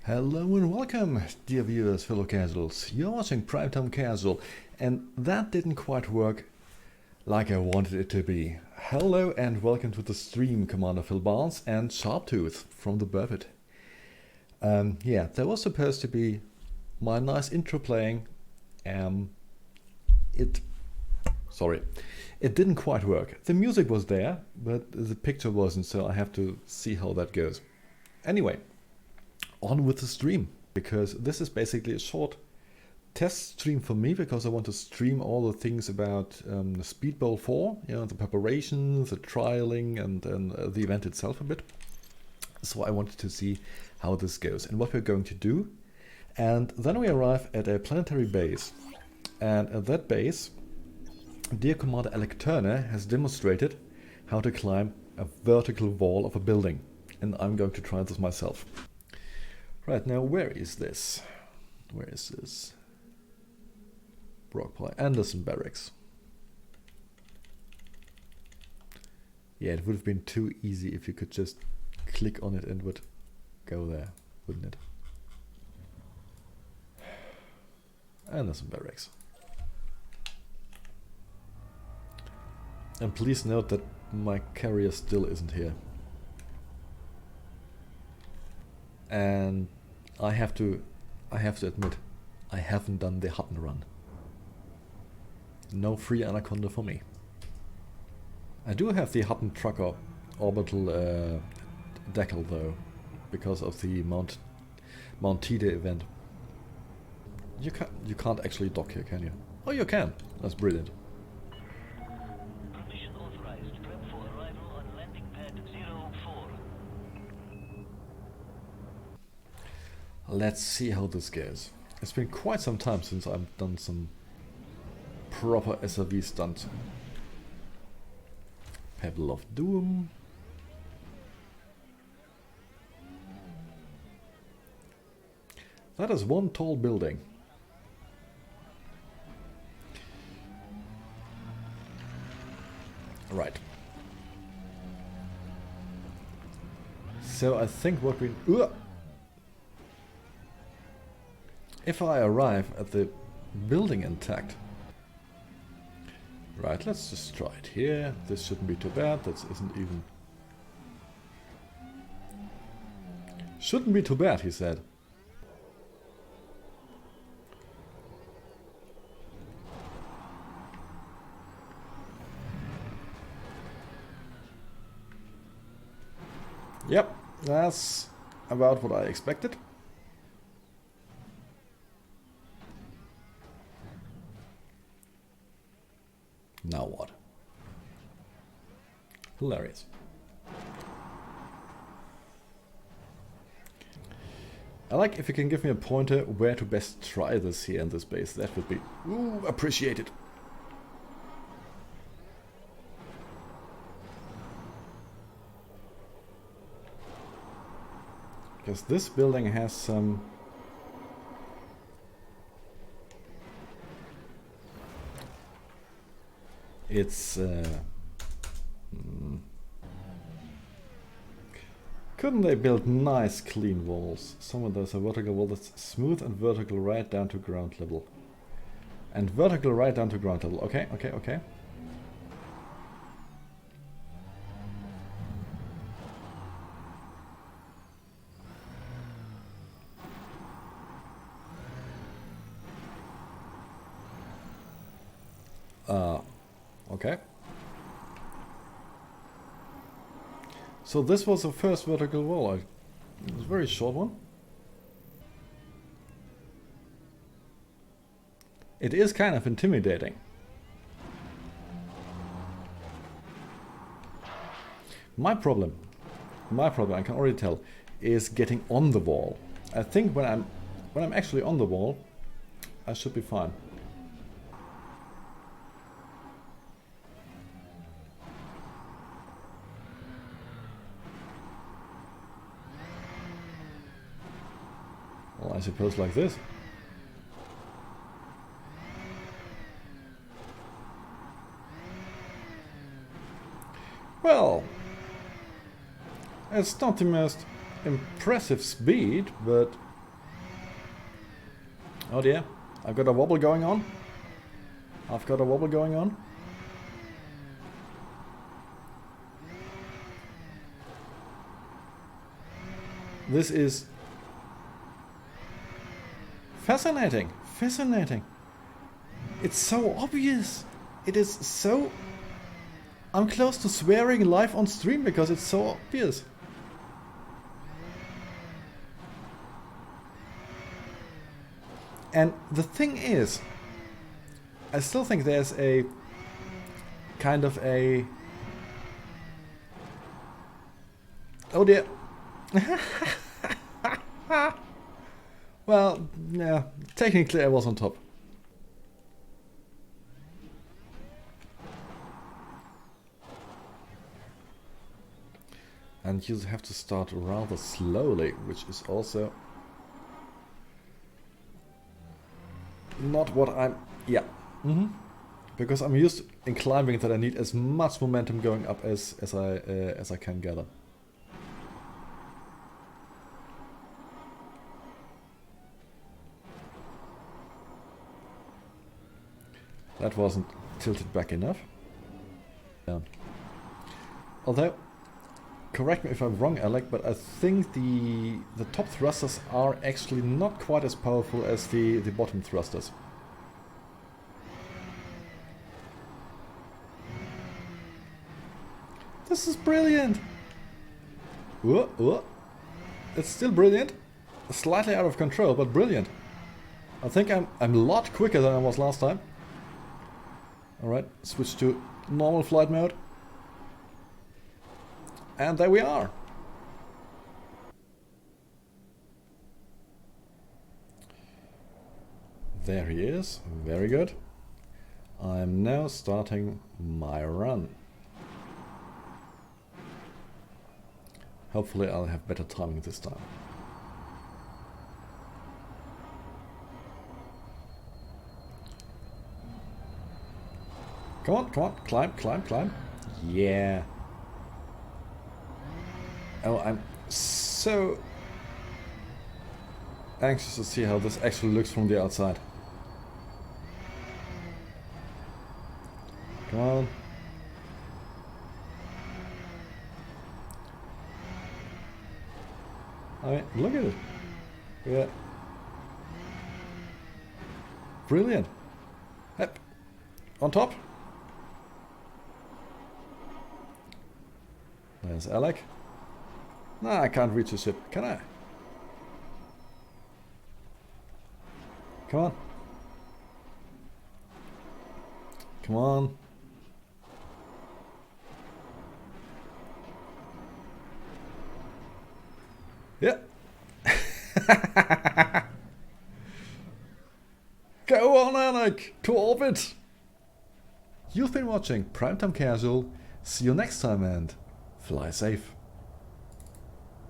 Hello and welcome, dear viewers, fellow casuals. You're watching Primetime Casual, and that didn't quite work like I wanted it to be. Hello and welcome to the stream, Commander Phil Barnes and Sharptooth from the Buffet. Yeah, there was supposed to be my nice intro playing. It didn't quite work. The music was there, but the picture wasn't, so I have to see how that goes. Anyway, on with the stream, because this is basically a short test stream for me, because I want to stream all the things about the Speed Bowl 4, the preparations, the trialing, and the event itself a bit. So I wanted to see how this goes and what we're going to do. And then we arrive at a planetary base, and at that base, dear Commander Alec Turner has demonstrated how to climb a vertical wall of a building, and I'm going to try this myself. Right, now where is this? Where is this? Brockpile, Anderson Barracks. Yeah, it would have been too easy if you could just click on it and would go there, wouldn't it? Anderson Barracks. And please note that my carrier still isn't here. And I have to admit, I haven't done the Hutton run. No free Anaconda for me. I do have the Hutton Trucker orbital decal though, because of the Mount Tide event. You can't actually dock here, can you? Oh, you can. That's brilliant. Permission authorized. Prep for arrival on landing pad 04. Let's see how this goes. It's been quite some time since I've done some proper SRV stunt. Pebble of Doom. That is one tall building. Right. So I think what we... If I arrive at the building intact... Right, let's just try it here. This shouldn't be too bad. That isn't even... Shouldn't be too bad, he said. Yep, that's about what I expected. Now what? Hilarious. I like if you can give me a pointer where to best try this here in this base. That would be appreciated. Because this building has some... It's... Couldn't they build nice clean walls? Some of those are vertical wall that's smooth and vertical right down to ground level. And vertical right down to ground level. Okay, okay, okay. Okay. So this was the first vertical wall. It was a very short one. It is kind of intimidating. My problem, I can already tell, is getting on the wall. I think when I'm actually on the wall, I should be fine. Well, I suppose like this. Well, it's not the most impressive speed, but Oh dear, I've got a wobble going on. I've got a wobble going on. This is fascinating, fascinating. It's so obvious. It is so... I'm close to swearing live on stream because it's so obvious. And the thing is, I still think there's a kind of a... Oh dear. Well, yeah, technically I was on top. And you have to start rather slowly, which is also not what I'm... Yeah. Because I'm used in climbing that I need as much momentum going up as I can gather. That wasn't tilted back enough. Yeah. Although, correct me if I'm wrong, Alec, but I think the top thrusters are actually not quite as powerful as the bottom thrusters. This is brilliant! Whoa, whoa. It's still brilliant. Slightly out of control, but brilliant. I think I'm a lot quicker than I was last time. Alright, switch to normal flight mode. And there we are. There he is. Very good. I'm now starting my run. Hopefully I'll have better timing this time. Come on, come on, climb, climb, climb. Yeah. Oh, I'm so anxious to see how this actually looks from the outside. Come on. I mean, look at it. Yeah. Brilliant. Yep. On top. There's Alec. Nah, I can't reach the ship, can I? Come on. Come on. Yeah. Go on, Alec, to orbit. You've been watching Primetime Casual. See you next time and fly safe.